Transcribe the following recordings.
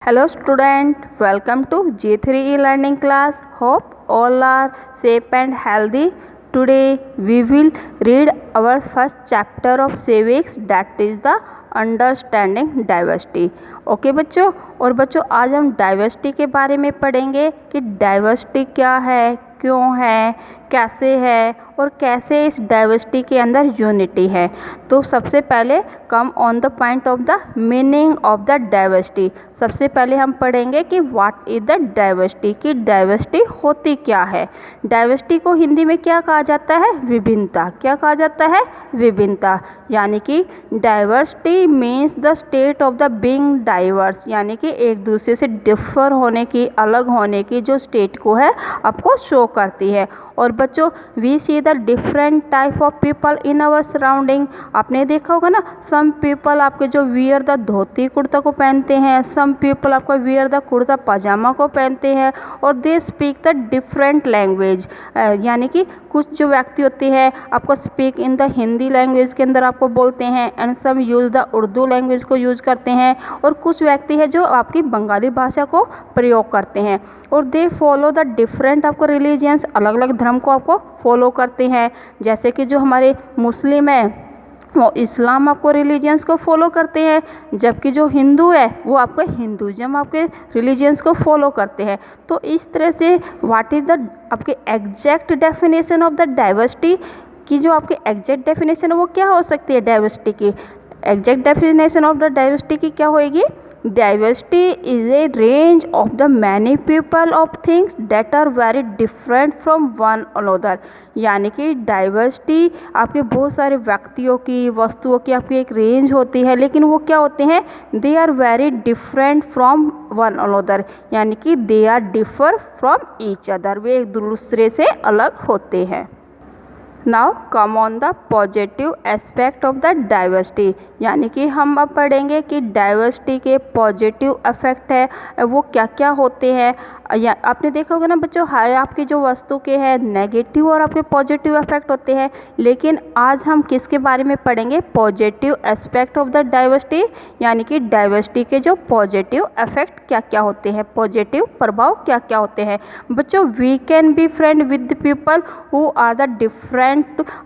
Hello student, welcome to G3 e-learning class. Hope all are safe and healthy. Today we will read our first chapter of civics, that is the understanding diversity. Okay बच्चों, और बच्चों आज हम diversity के बारे में पढ़ेंगे कि डाइवर्सिटी क्या है, क्यों है, कैसे है और कैसे इस डाइवर्सिटी के अंदर यूनिटी है। तो सबसे पहले कम on the point of the meaning of the diversity. सबसे पहले हम पढ़ेंगे कि व्हाट इज द डाइवर्सिटी, कि डाइवर्सिटी होती क्या है। डाइवर्सिटी को हिंदी में क्या कहा जाता है? विभिन्नता। क्या कहा जाता है? विभिन्नता। यानी कि diversity means the state of the being diverse, यानी कि एक दूसरे से डिफर होने की, अलग होने की जो स्टेट को है आपको शो करती है। और बच्चों we see the different type of people in our surrounding. आपने देखा होगा ना, सम पीपल आपके जो वियर द धोती कुर्ता को पहनते हैं, सम पीपल आपका वियर द कुर्ता पजामा को पहनते हैं, और they speak the different language. यानी कि कुछ जो व्यक्ति होते हैं आपको speak in the Hindi language के अंदर आपको बोलते हैं, and some use the Urdu language को यूज़ करते हैं, और कुछ व्यक्ति है जो आपकी बंगाली भाषा को प्रयोग करते हैं। और दे फॉलो द डिफरेंट आपको रिलीजियंस, अलग अलग धर्म को आपको फॉलो करते हैं। जैसे कि जो हमारे मुस्लिम है वो इस्लाम आपको रिलीजियंस को फॉलो करते हैं, जबकि जो हिंदू है वो आपको हिंदुज़म आपके रिलीजियंस को फॉलो करते हैं। तो इस तरह से व्हाट इज़ द आपके exact definition of the diversity, की जो आपकी एग्जैक्ट डेफिनेशन है वो क्या हो सकती है डाइवर्सिटी की। Exact definition of the diversity की क्या होएगी? Diversity is a range of the many people of things that are very different from one another। यानी कि डाइवर्सिटी आपके बहुत सारे व्यक्तियों की, वस्तुओं की आपकी एक रेंज होती है, लेकिन वो क्या होते हैं? They are very different from one another, यानी कि they are differ from each other, वे एक दूसरे से अलग होते हैं। Now come on the positive aspect of the diversity. यानी कि हम अब पढ़ेंगे कि डाइवर्सिटी के पॉजिटिव इफेक्ट है वो क्या क्या होते हैं। या आपने देखा होगा ना बच्चों, हर आपकी जो वस्तु के हैं नेगेटिव और आपके पॉजिटिव इफेक्ट होते हैं, लेकिन आज हम किसके बारे में पढ़ेंगे? Positive aspect of the diversity, यानी कि डाइवर्सिटी के जो पॉजिटिव इफेक्ट क्या क्या होते हैं, पॉजिटिव प्रभाव क्या क्या होते हैं। बच्चों we can be friend with the people who are the different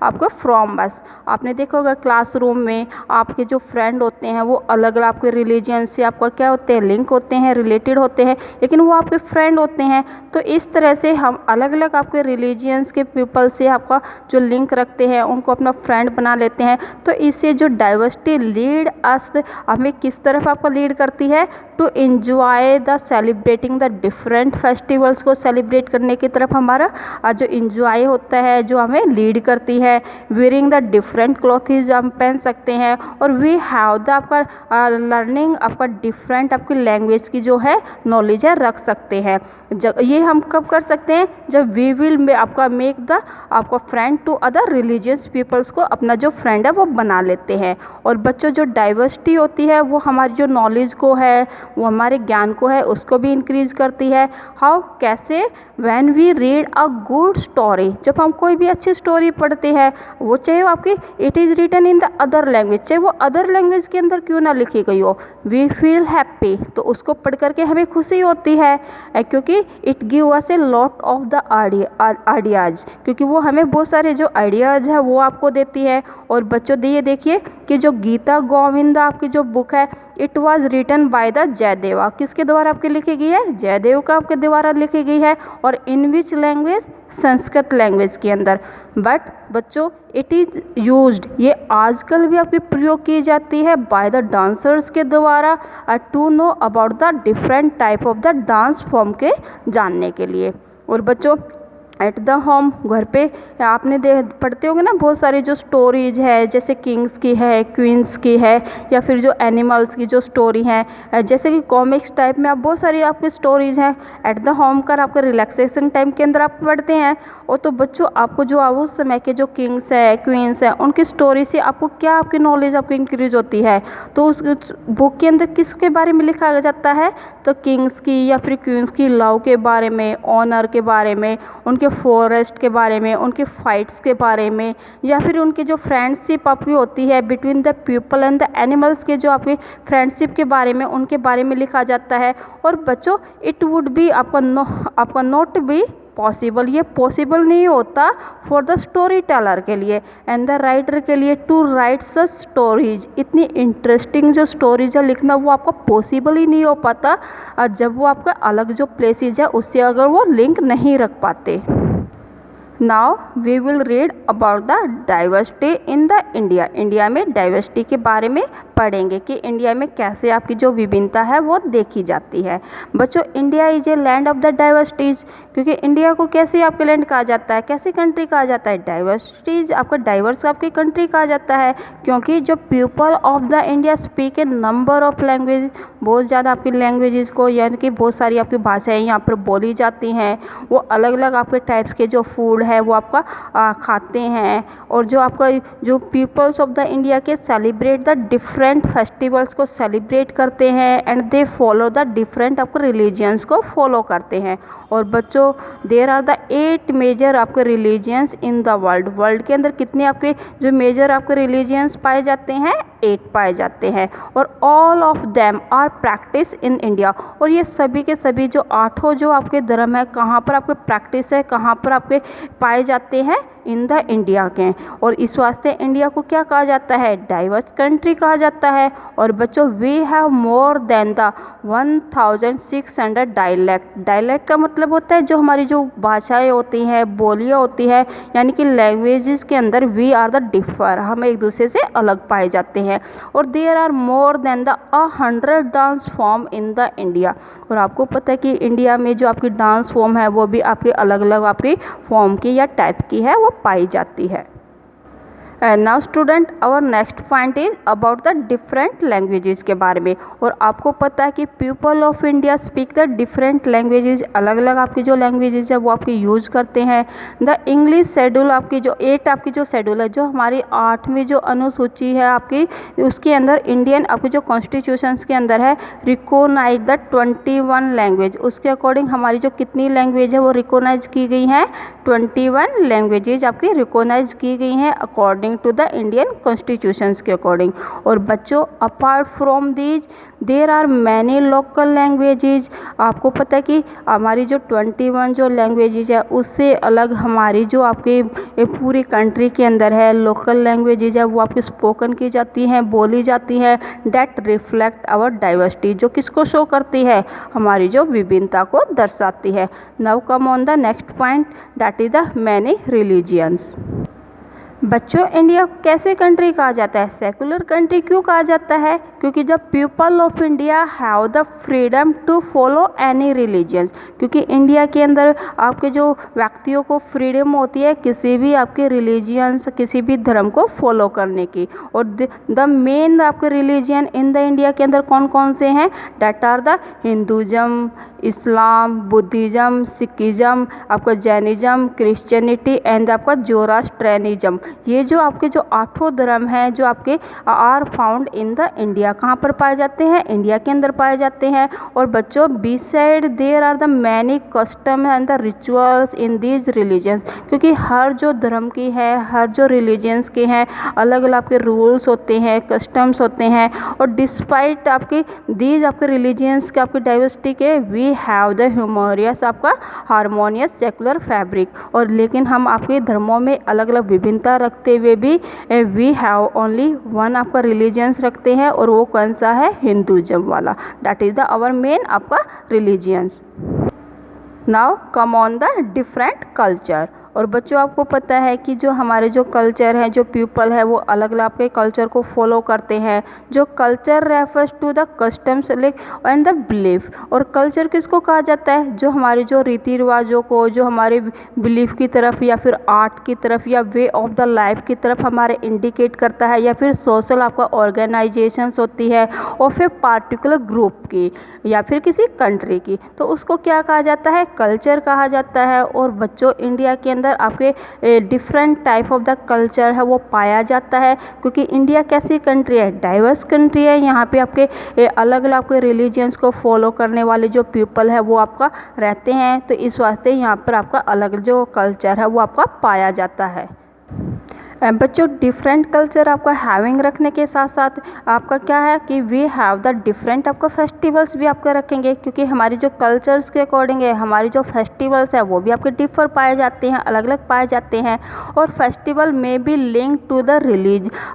आपको फ्रॉम अस। आपने देखा होगा क्लासरूम में आपके जो फ्रेंड होते हैं वो अलग अलग आपके रिलीजन से आपका क्या होते हैं? लिंक होते हैं, रिलेटेड होते हैं, लेकिन वो आपके फ्रेंड होते हैं। तो इस तरह से हम अलग अलग आपके रिलीजियंस के पीपल से आपका जो लिंक रखते हैं उनको अपना फ्रेंड बना लेते हैं। तो इससे जो डाइवर्सिटी लीड अस, हमें किस तरफ आपको लीड करती है? To enjoy the celebrating the different festivals को सेलिब्रेट करने की तरफ हमारा जो इंजॉय होता है, जो हमें लीड करती है। वेयरिंग द डिफरेंट क्लॉथेज हम पहन सकते हैं, और वी हैव द आपका लर्निंग आपका डिफरेंट आपकी लैंग्वेज की जो है नॉलेज है रख सकते हैं। ये हम कब कर सकते हैं? जब वी विल आपका मेक द आपका friend to other religious peoples को अपना जो फ्रेंड है वो बना लेते हैं। और बच्चों जो डाइवर्सिटी होती है वो हमारी जो नॉलेज को है, वो हमारे ज्ञान को है, उसको भी इंक्रीज करती है। हाउ? कैसे? When we read a good story, जब हम कोई भी अच्छी स्टोरी पढ़ते हैं, वो चाहे वो आपकी it is written in the other language, चाहे वो अदर लैंग्वेज के अंदर क्यों ना लिखी गई हो, वी फील हैप्पी, तो उसको पढ़ करके हमें खुशी होती है, क्योंकि it give us a lot of the ideas, क्योंकि वो हमें बहुत सारे जो आइडियाज़ है वो आपको देती है। और बच्चों ये देखिए कि जो गीता गोविंद आपकी जो बुक है, it was written by the Jayadeva, किसके द्वारा आपके लिखी गई है? जयदेव का आपके द्वारा लिखी गई है। और इन विच लैंग्वेज? संस्कृत लैंग्वेज के अंदर। बट बच्चों इट इज़ यूज्ड, ये आजकल भी आपकी प्रयोग की जाती है बाय द डांसर्स के द्वारा to know about the different type of the dance form के जानने के लिए। और बच्चों एट द होम, घर पे आपने पढ़ते होंगे ना बहुत सारी जो स्टोरीज है, जैसे किंग्स की है, क्वींस की है, या फिर जो एनिमल्स की जो स्टोरी हैं, जैसे कि कॉमिक्स टाइप में आप बहुत सारी आपकी स्टोरीज हैं एट द होम कर आपके रिलैक्सेशन टाइम के अंदर आप पढ़ते हैं। और तो बच्चों आपको जो उस समय के जो किंग्स है, क्वींस है, उनकी स्टोरी से आपको क्या आपकी नॉलेज आपकी इंक्रीज होती है। तो उस बुक के अंदर किसके बारे में लिखा जाता है? तो किंग्स की या फिर क्वींस की लव के बारे में, ऑनर के बारे में, उनके फॉरेस्ट के बारे में, उनकी फाइट्स के बारे में, या फिर उनकी जो फ्रेंडशिप आपकी होती है between the people and the animals के जो आपकी फ्रेंडशिप के बारे में, उनके बारे में लिखा जाता है। और बच्चों इट वुड बी आपका नॉट बी पॉसिबल, ये पॉसिबल नहीं होता फॉर द स्टोरी टेलर के लिए एंड द राइटर के लिए टू राइट सच स्टोरीज। इतनी इंटरेस्टिंग जो स्टोरीज है लिखना वो आपका पॉसिबल ही नहीं हो पाता जब वो आपका अलग जो प्लेसेस है उससे अगर वो लिंक नहीं रख पाते। Now we will read about the diversity in the India. India में डाइवर्सिटी के बारे में पढ़ेंगे कि इंडिया में कैसे आपकी जो विभिन्नता है वो देखी जाती है। बच्चों India is a land of the diversities, क्योंकि इंडिया को कैसे आपके लैंड कहा जाता है, कैसे कंट्री कहा जाता है, डाइवर्सिटीज़ आपका डाइवर्स आपकी कंट्री कहा जाता है, क्योंकि जो people of the India speak A number of language, बहुत ज़्यादा आपकी लैंग्वेजेस को यानी कि बहुत सारी आपकी भाषाएँ यहाँ पर बोली जाती हैं। वो अलग अलग आपके टाइप्स के जो फूड है वो आपका खाते हैं। और जो आपका जो पीपल्स ऑफ द इंडिया के सेलिब्रेट द डिफरेंट फेस्टिवल्स को सेलिब्रेट करते हैं and they follow the different आपके रिलीजियंस को फॉलो करते हैं। और बच्चों देयर आर द 8 मेजर आपके रिलीजियंस इन द वर्ल्ड के अंदर कितने आपके जो मेजर आपके रिलीजियंस पाए जाते हैं, 8 पाए जाते हैं। और all of them are practice in India, और ये सभी के सभी जो 8 जो आपके धर्म है कहाँ पर आपके प्रैक्टिस है, कहाँ पर आपके पाए जाते हैं, इन द इंडिया के। और इस वास्ते इंडिया को क्या कहा जाता है, डाइवर्स कंट्री कहा जाता है। और बच्चों we have more than the 1600 dialect का मतलब होता है जो हमारी जो भाषाएं होती हैं, बोलियां होती है, यानी कि लैंग्वेजेस के अंदर वी आर द डिफर, हम एक दूसरे से अलग पाए जाते हैं। और there are more than the 100 dance form in the India. और आपको पता है कि इंडिया में जो आपकी डांस फॉर्म है वो भी आपकी अलग अलग आपकी फॉर्म की या टाइप की है वो पाई जाती है। And now student our next point is about the different languages के बारे में। और आपको पता है कि people of India speak the different languages, अलग अलग आपकी जो लैंग्वेजेस है वो आपकी यूज़ करते हैं। द इंग्लिश शेड्यूल आपकी जो 8 आपकी जो शेड्यूल है, जो हमारी 8वीं जो अनुसूची है आपकी, उसके अंदर इंडियन आपके जो कॉन्स्टिट्यूशंस के अंदर है रिकोनाइज द 21 लैंग्वेज। उसके अकॉर्डिंग हमारी जो कितनी लैंग्वेज है वो रिकोनाइज की गई हैं, 21 लैंग्वेजेज आपकी रिकोनाइज की गई हैं according to the Indian constitutions के अकॉर्डिंग। और बच्चों apart from these there are many local languages. आपको पता है कि हमारी जो 21 जो लैंग्वेजेज है उससे अलग हमारी जो आपकी पूरी कंट्री के अंदर है लोकल लैंग्वेजेज है वो आपकी स्पोकन की जाती हैं, बोली जाती हैं, दैट रिफ्लेक्ट आवर डाइवर्सिटी, जो किसको शो करती है, हमारी जो विभिन्नता को दर्शाती है। Now come on the next point that is the many religions. बच्चों इंडिया को कैसे कंट्री कहा जाता है, सेकुलर कंट्री क्यों कहा जाता है, क्योंकि जब people of India have the freedom to follow any religions, क्योंकि इंडिया के अंदर आपके जो व्यक्तियों को फ्रीडम होती है किसी भी आपके रिलीजियंस, किसी भी धर्म को फॉलो करने की। और द मेन आपके रिलीजियन इन द इंडिया के अंदर कौन कौन से हैं, that are the Hinduism, Islam, Buddhism, Sikhism, आपका जैनिज़्म, क्रिश्चियनिटी एंड आपका जोरास्ट्रेनिज़्म। ये जो आपके जो 8 धर्म हैं जो आपके are found in the India, कहाँ पर पाए जाते हैं, इंडिया के अंदर पाए जाते हैं। और बच्चों beside there are the many custom and the rituals in these religions, क्योंकि हर जो धर्म की है, हर जो रिलीजन्स के हैं अलग अलग आपके रूल्स होते हैं, कस्टम्स होते हैं। और डिस्पाइट आपके दीज आपके रिलीजन्स के आपके डाइवर्सिटी के वी हैव द ह्यूमोरियस आपका हारमोनियस सेकुलर फैब्रिक। और लेकिन हम आपके धर्मों में अलग अलग विभिन्नता रखते हुए भी वी हैव ओनली वन आपका रिलीजियंस रखते हैं, और वो कौन सा है, हिंदुज़म वाला, that is the our main आपका religions. Now come on the different culture. और बच्चों आपको पता है कि जो हमारे जो कल्चर है, जो पीपल है वो अलग अलग आपके कल्चर को फॉलो करते हैं। जो culture refers to the customs and the belief. और कल्चर किसको कहा जाता है, जो हमारे जो रीति रिवाजों को, जो हमारे बिलीफ की तरफ या फिर आर्ट की तरफ या वे ऑफ द लाइफ की तरफ हमारे इंडिकेट करता है, या फिर सोशल आपका ऑर्गेनाइजेशंस होती है ऑफ ए पार्टिकुलर ग्रुप की या फिर किसी कंट्री की, तो उसको क्या कहा जाता है, कल्चर कहा जाता है। और बच्चों इंडिया के अंदर आपके different type of the culture है वो पाया जाता है, क्योंकि इंडिया कैसी कंट्री है, डाइवर्स कंट्री है। यहाँ पे आपके अलग अलग आपके रिलीजियंस को फॉलो करने वाले जो पीपल है वो आपका रहते हैं, तो इस वास्ते यहाँ पर आपका अलग जो कल्चर है वो आपका पाया जाता है। बच्चों डिफरेंट कल्चर आपका हैविंग रखने के साथ साथ आपका क्या है कि वी हैव द डिफरेंट आपका फेस्टिवल्स भी आपका रखेंगे, क्योंकि हमारी जो कल्चर्स के अकॉर्डिंग है हमारी जो फेस्टिवल्स है वो भी आपके डिफर पाए जाते हैं, अलग अलग पाए जाते हैं। और फेस्टिवल में भी link to the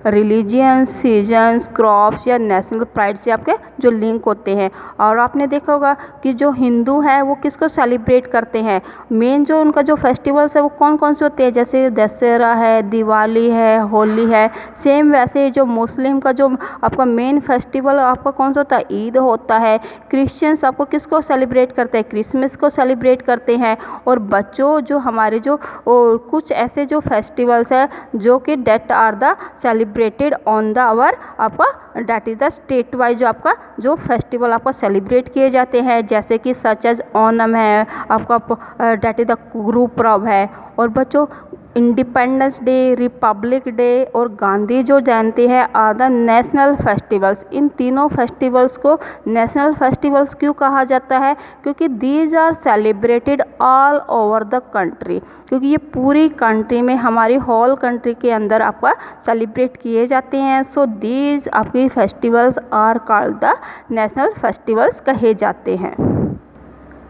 religion, seasons, crops या नेशनल प्राइड से आपके जो लिंक होते हैं। और आपने देखा होगा कि जो हिंदू है वो किसको सेलिब्रेट करते हैं, मेन जो उनका जो फेस्टिवल्स है वो कौन कौन से होते हैं, जैसे दशहरा है, दिवाली है, होली है। सेम वैसे जो मुस्लिम का जो आपका मेन फेस्टिवल आपका कौन सा होता है, ईद होता है। क्रिश्चियंस आपको किसको सेलिब्रेट करते हैं, क्रिसमस को सेलिब्रेट करते हैं। और बच्चों जो हमारे जो कुछ ऐसे जो फेस्टिवल्स है जो कि that are the celebrated on the our आपका that is the state wise जो आपका जो फेस्टिवल आपका सेलिब्रेट किए जाते हैं, जैसे कि सच एज ओनम है आपका, that is the Guru Parv है। और बच्चों इंडिपेंडेंस डे, रिपब्लिक डे और गांधी जो जयंती है आर द नेशनल फेस्टिवल्स। इन तीनों फेस्टिवल्स को नेशनल फेस्टिवल्स क्यों कहा जाता है, क्योंकि these are celebrated all over the country, क्योंकि ये पूरी कंट्री में हमारी होल कंट्री के अंदर आपका सेलिब्रेट किए जाते हैं। सो दीज आपकी festivals are called the national festivals कहे जाते हैं।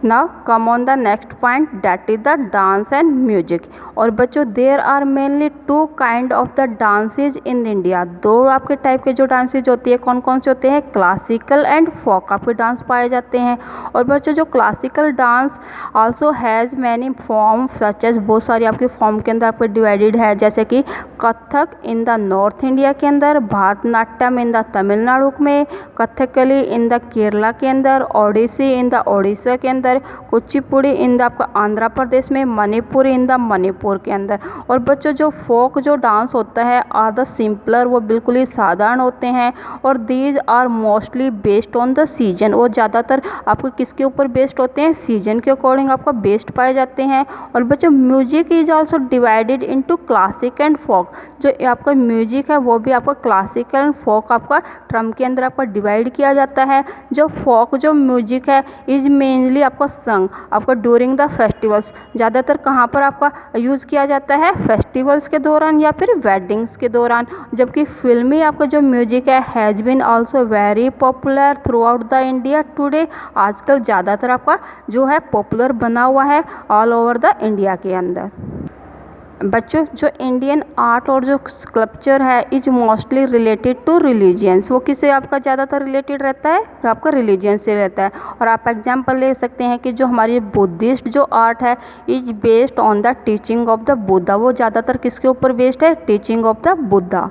Now come on the next point, that is the dance and music। और बच्चों there are mainly two kind of the dances in India. दो आपके टाइप के जो डांसेज होती है कौन कौन से होते हैं, क्लासिकल एंड फोक आपके डांस पाए जाते हैं। और बच्चों जो classical dance also has many form such as, बहुत सारी आपके फॉर्म के अंदर आपके डिवाइडेड है, जैसे कि Kathak in the north India के अंदर, भारतनाट्यम इन द तमिलनाडु में, कथकली इन द केरला के अंदर, ओडिसी इन द ओडिशा के अंदर, कुचिपुड़ी इन द आपका आंध्र प्रदेश में, मणिपुरी इन द मणिपुर के अंदर। और बच्चों जो फोक जो डांस होता है आर द सिंपलर, वो बिल्कुल ही साधारण होते हैं। और these are mostly based on the season, वो ज़्यादातर आपको किसके ऊपर बेस्ड होते हैं, सीजन के अकॉर्डिंग आपका बेस्ड पाए जाते हैं। और बच्चों music is also divided into classic and folk. जो आपका म्यूजिक है वो भी आपका क्लासिकल एंड फोक आपका ट्रम के अंदर आपका डिवाइड किया जाता है। जो फोक जो म्यूजिक है इज मेनली आपका संग आपका ड्यूरिंग द फेस्टिवल्स, ज़्यादातर कहाँ पर आपका यूज़ किया जाता है, फेस्टिवल्स के दौरान या फिर वेडिंग्स के दौरान। जबकि फिल्मी आपका जो म्यूजिक है has been also very popular throughout the India today. आजकल ज़्यादातर आपका जो है पॉपुलर बना हुआ है ऑल ओवर द इंडिया के अंदर। बच्चों जो इंडियन आर्ट और जो स्कल्पचर है is mostly related to religions, वो किससे आपका ज़्यादातर रिलेटेड रहता है, आपका रिलीजियन से रहता है। और आप एग्जांपल ले सकते हैं कि जो हमारी बुद्धिस्ट जो आर्ट है is based on the teaching of the Buddha, वो ज़्यादातर किसके ऊपर बेस्ड है, teaching of the Buddha.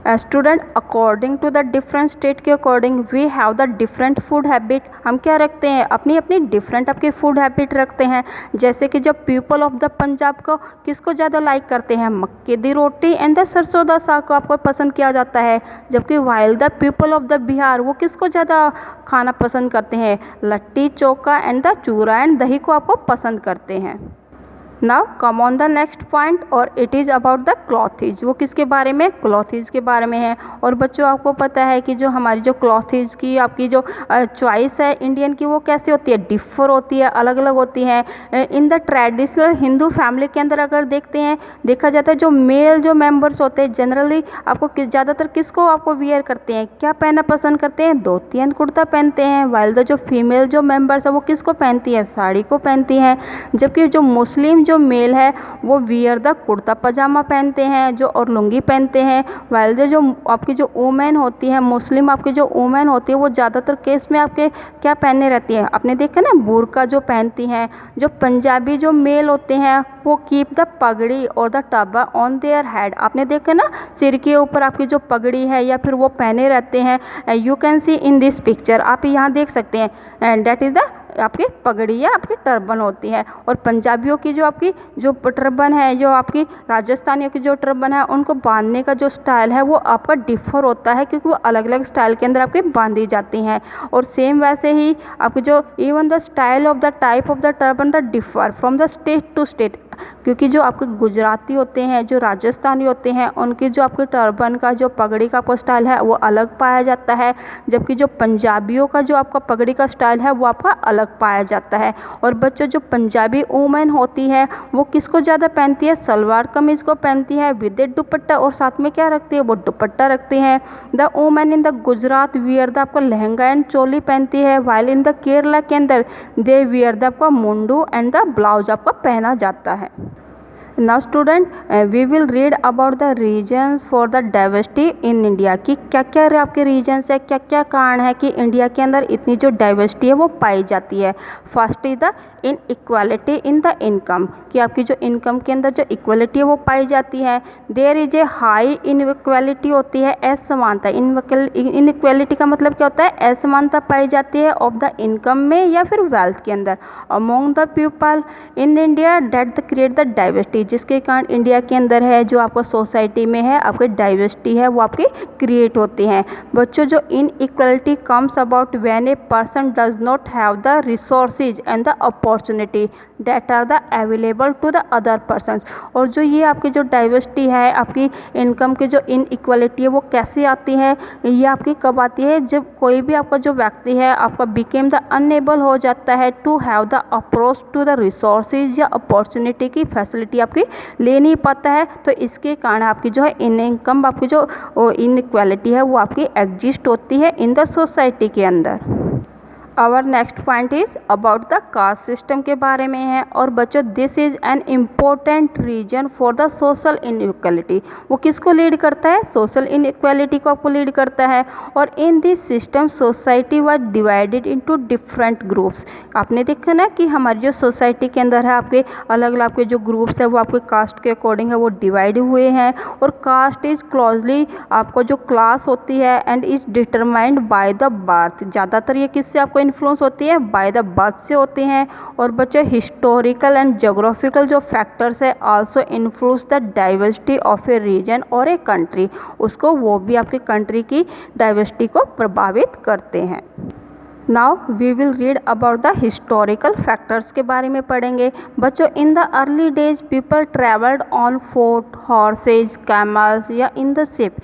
Student according to the different state के according we have the different food habit. हम क्या रखते हैं, अपनी अपनी डिफरेंट आपके फूड हैबिट रखते हैं। जैसे कि जब पीपल ऑफ द पंजाब को किसको ज़्यादा लाइक करते हैं, मक्के दी रोटी एंड द सरसों दा साग को आपको पसंद किया जाता है। जबकि while the people of the Bihar वो किसको ज़्यादा खाना पसंद करते हैं, litti chokha and the chura and dahi को आपको पसंद करते हैं। Now come on the next point और it is about the clothes. वो किसके बारे में, क्लॉथेज के बारे में है। और बच्चों आपको पता है कि जो हमारी जो क्लॉथेज की आपकी जो चॉइस है इंडियन की वो कैसे होती है, डिफर होती है, अलग अलग होती है। In the traditional Hindu family के अंदर अगर देखा जाता है जो मेल जो मेंबर्स होते हैं जनरली आपको ज़्यादातर किसको आपको वियर करते हैं, क्या पहनना पसंद करते हैं, धोती एंड कुर्ता पहनते हैं। वाइल द जो फीमेल जो मेंबर्स है वो किसको पहनती है, साड़ी को पहनती हैं। जबकि जो मुस्लिम जो मेल है वो वियर द कुर्ता पजामा पहनते हैं जो और लुंगी पहनते हैं। वाइल द जो आपकी जो वुमेन होती है मुस्लिम आपकी जो वुमेन होती है वो ज़्यादातर केस में आपके क्या पहने रहती है, आपने देखा ना बुर्का जो पहनती हैं। जो पंजाबी जो मेल होते हैं वो कीप द पगड़ी और द टबा ऑन देयर हेड, आपने देखा ना सिर के ऊपर आपकी जो पगड़ी है या फिर वो पहने रहते हैं। You can see in this picture, आप यहाँ देख सकते हैं। डेट इज़ द आपकी पगड़ी या आपकी टर्बन होती है। और पंजाबियों की जो आपकी जो टर्बन है, जो आपकी राजस्थानियों की जो टर्बन है, उनको बांधने का जो स्टाइल है वो आपका डिफर होता है, क्योंकि वो अलग अलग स्टाइल के अंदर आपकी बांधी जाती हैं। और सेम वैसे ही आपकी जो even the style of the type of the turban the differ from the state to state, क्योंकि जो आपके गुजराती होते हैं, जो राजस्थानी होते हैं, उनकी जो आपके टर्बन का जो पगड़ी का आपका स्टाइल है वो अलग पाया जाता है, जबकि जो पंजाबियों का जो आपका पगड़ी का स्टाइल है वो आपका अलग पाया जाता है। और बच्चों, जो पंजाबी वूमेन होती है वो किसको ज़्यादा पहनती है? सलवार कमीज़ को पहनती है विद दुपट्टा, और साथ में क्या रखती है? वो दुपट्टा रखती हैं। The women in the Gujarat wear the आपका लहंगा एंड चोली पहनती है, वाइल इन द केरला के अंदर दे वियर द आपका मुंडू एंड द ब्लाउज आपका पहना जाता है। Now student, we will read about the reasons for the diversity in India, कि क्या क्या आपके रीजन्स है, क्या क्या कारण है कि इंडिया के अंदर इतनी जो डाइवर्सिटी है वो पाई जाती है। First is the in equality in the income, कि आपकी जो इनकम के अंदर जो इक्वालिटी है वो पाई जाती है। There is a high inequality होती है, असमानता। इनइक्वालिटी का मतलब क्या होता है? असमानता पाई जाती है ऑफ द इनकम में या फिर वेल्थ के अंदर among the people in India that create the diversity, जिसके कारण इंडिया के अंदर है जो आपको सोसाइटी में है आपकी डाइवर्सिटी है वो आपकी क्रिएट होती हैं। बच्चों, जो inequality comes about when a person does not have the resources and the opportunity that are the available to the other persons. और जो ये आपकी जो डाइवर्सिटी है, आपकी इनकम की जो इनइक्वालिटी है वो कैसे आती है? ये आपकी कब आती है? जब कोई भी आपका जो व्यक्ति है आपका बिकेम द अनएबल हो जाता है to have the approach to the resources या अपॉर्चुनिटी की फैसिलिटी आपकी ले नहीं पाता है, तो इसके कारण आपकी जो है इनकम, आपकी जो इनइक्वालिटी है वो आपकी एग्जिस्ट होती है इन द सोसाइटी के अंदर। Our next point is about the caste system के बारे में है। और बच्चों, this is an important reason for the social inequality. वो किसको लीड करता है? सोशल इनइक्वालिटी को आपको लीड करता है। और in this system society was divided into different groups. आपने देखा ना कि हमारी जो सोसाइटी के अंदर है आपके अलग अलग आपके जो ग्रुप्स है वो आपके कास्ट के अकॉर्डिंग है वो डिवाइड हुए हैं। और कास्ट इज़ क्लोजली आपको जो क्लास होती है and is determined by the birth. ज़्यादातर ये किससे आपको इन्फ्लुएंस होती है? बाय द बर्थ से होते हैं। और बच्चे, हिस्टोरिकल एंड जोग्राफिकल जो फैक्टर्स है also influence the diversity of a region और ए कंट्री, उसको वो भी आपके कंट्री की डाइवर्सिटी को प्रभावित करते हैं। Now we will read about the historical factors के बारे में पढ़ेंगे। बच्चों, in the early days people travelled on foot, horses, camels या इन द शिप।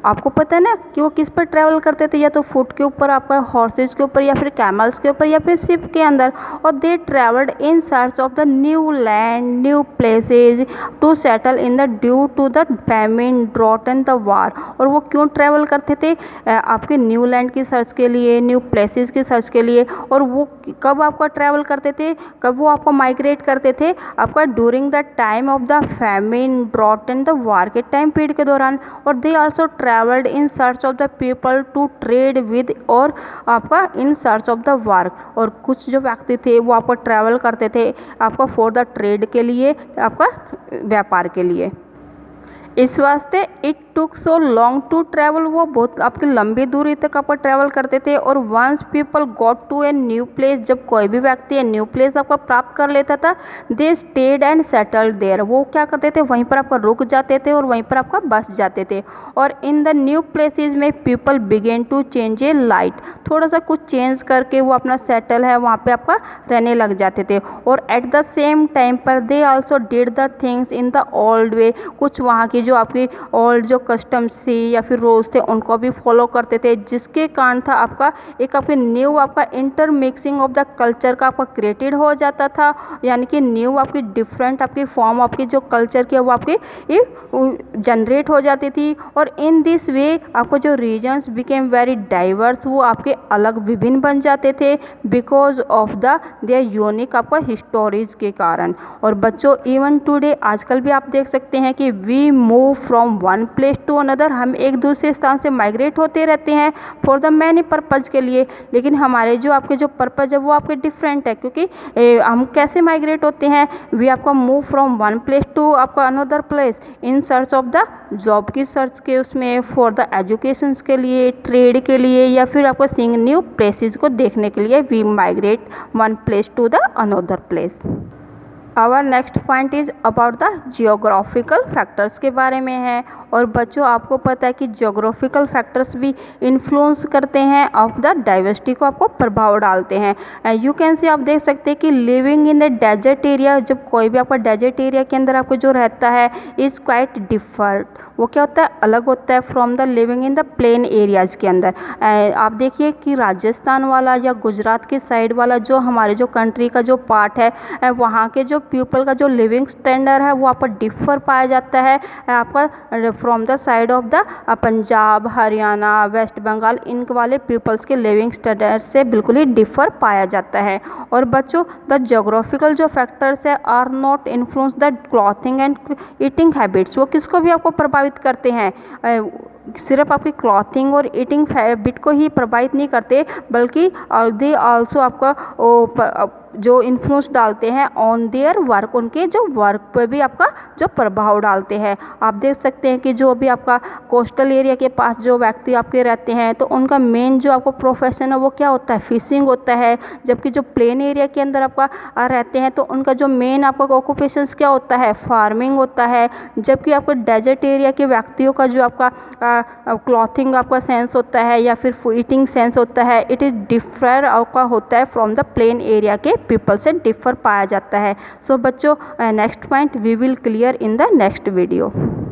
आपको पता है ना कि वो किस पर ट्रैवल करते थे? या तो फुट के ऊपर, आपका हॉर्सेज के ऊपर, या फिर कैमल्स के ऊपर, या फिर शिप के अंदर। और they travelled in search of the new land, new places to settle in the due to the famine, drought and the war. और वो क्यों ट्रैवल करते थे? आपके न्यू लैंड की सर्च के लिए, न्यू प्लेसेज की सर्च के लिए। और वो कब आपका ट्रैवल करते थे? कब वो आपको माइग्रेट करते थे? आपका during the time of the famine, drought and the war के टाइम पीरियड के दौरान। और they also travelled in search of the people to trade with, और आपका in search of the work. और कुछ जो व्यक्ति थे वो आपको ट्रैवल करते थे आपका फॉर द ट्रेड के लिए, आपका व्यापार के लिए। इस वास्ते it took so long to travel, वो बहुत आपकी लंबी दूरी तक आपका ट्रैवल करते थे। और once people got to a new place, जब कोई भी व्यक्ति ए न्यू प्लेस आपका प्राप्त कर लेता था, they stayed and settled there. वो क्या करते थे? वहीं पर आपका रुक जाते थे और वहीं पर आपका बस जाते थे। और इन द न्यू प्लेसेस में people began to change a light, थोड़ा सा कुछ चेंज करके वो अपना सेटल है वहाँ पे आपका रहने लग जाते थे। और एट द सेम टाइम पर they also did the things in the old way, कुछ वहाँ की जो आपकी ओल्ड जो कस्टम्स थी या फिर रोल्स थे उनको भी फॉलो करते थे, जिसके कारण था आपका एक आपके न्यू आपका inter mixing of the culture का आपका क्रिएटेड हो जाता था। यानी कि न्यू आपकी डिफरेंट आपकी फॉर्म आपकी जो कल्चर की है वो आपकी जनरेट हो जाती थी। और इन दिस वे आपको जो रीजन्स बिकेम वेरी डाइवर्स, वो आपके अलग विभिन्न बन जाते थे because of the there unique आपका हिस्टोरीज के कारण। और बच्चों, इवन टुडे आजकल भी आप देख सकते हैं कि we move from one place to another, हम एक दूसरे स्थान से माइग्रेट होते रहते हैं फॉर द मैनी पर्पज़ के लिए, लेकिन हमारे जो आपके जो पर्पज़ है वो आपके डिफरेंट है, क्योंकि हम कैसे माइग्रेट होते हैं, वी आपका move from one place to आपका another place in search of the job की सर्च के उसमें, फॉर द एजुकेशन के लिए, ट्रेड के लिए, या फिर आपको सीइंग न्यू प्लेसेस को देखने के लिए we migrate one place to the another place. Our next point is about the geographical factors के बारे में है। और बच्चों आपको पता है कि जियोग्राफिकल फैक्टर्स भी इन्फ्लुएंस करते हैं ऑफ द डाइवर्सिटी को, आपको प्रभाव डालते हैं। यू कैन सी आप देख सकते हैं कि living in the desert area, जब कोई भी आपका डेजर्ट एरिया के अंदर आपको जो रहता है इज़ क्वाइट डिफर्ड, वो क्या होता है, अलग होता है from the living in the plain areas के अंदर। आप देखिए कि राजस्थान वाला या गुजरात के साइड वाला जो हमारे जो कंट्री का जो पार्ट है, वहाँ के जो पीपल का जो लिविंग स्टैंडर्ड है वो आपका डिफर पाया जाता है आपका from the side of the Punjab, Haryana, West Bengal, इन वाले पीपल्स के लिविंग स्टैंडर्ड से बिल्कुल ही डिफर पाया जाता है। और बच्चों द ज्योग्राफिकल जो फैक्टर्स है are not influence the clothing and eating habits, वो किसको भी आपको प्रभावित करते हैं, सिर्फ आपकी क्लॉथिंग और ईटिंग हैबिट को ही प्रभावित नहीं करते, बल्कि दे आल्सो आपका जो इन्फ्लुएंस डालते हैं ऑन देयर वर्क, उनके जो वर्क पर भी आपका जो प्रभाव डालते हैं। आप देख सकते हैं कि जो भी आपका कोस्टल एरिया के पास जो व्यक्ति आपके रहते हैं तो उनका मेन जो आपको प्रोफेशन है वो क्या होता है, फिशिंग होता है, जबकि जो प्लेन एरिया के अंदर आपका रहते हैं तो उनका जो मेन आपका ऑक्यूपेशंस क्या होता है, फार्मिंग होता है। जबकि आपको डेजर्ट एरिया के व्यक्तियों का जो आपका क्लॉथिंग आपका सेंस होता है या फिर ईटिंग सेंस होता है, इट इज़ डिफर आपका होता है फ्रॉम द प्लेन एरिया के पीपल से डिफर पाया जाता है। सो बच्चों next point we will clear in the next video.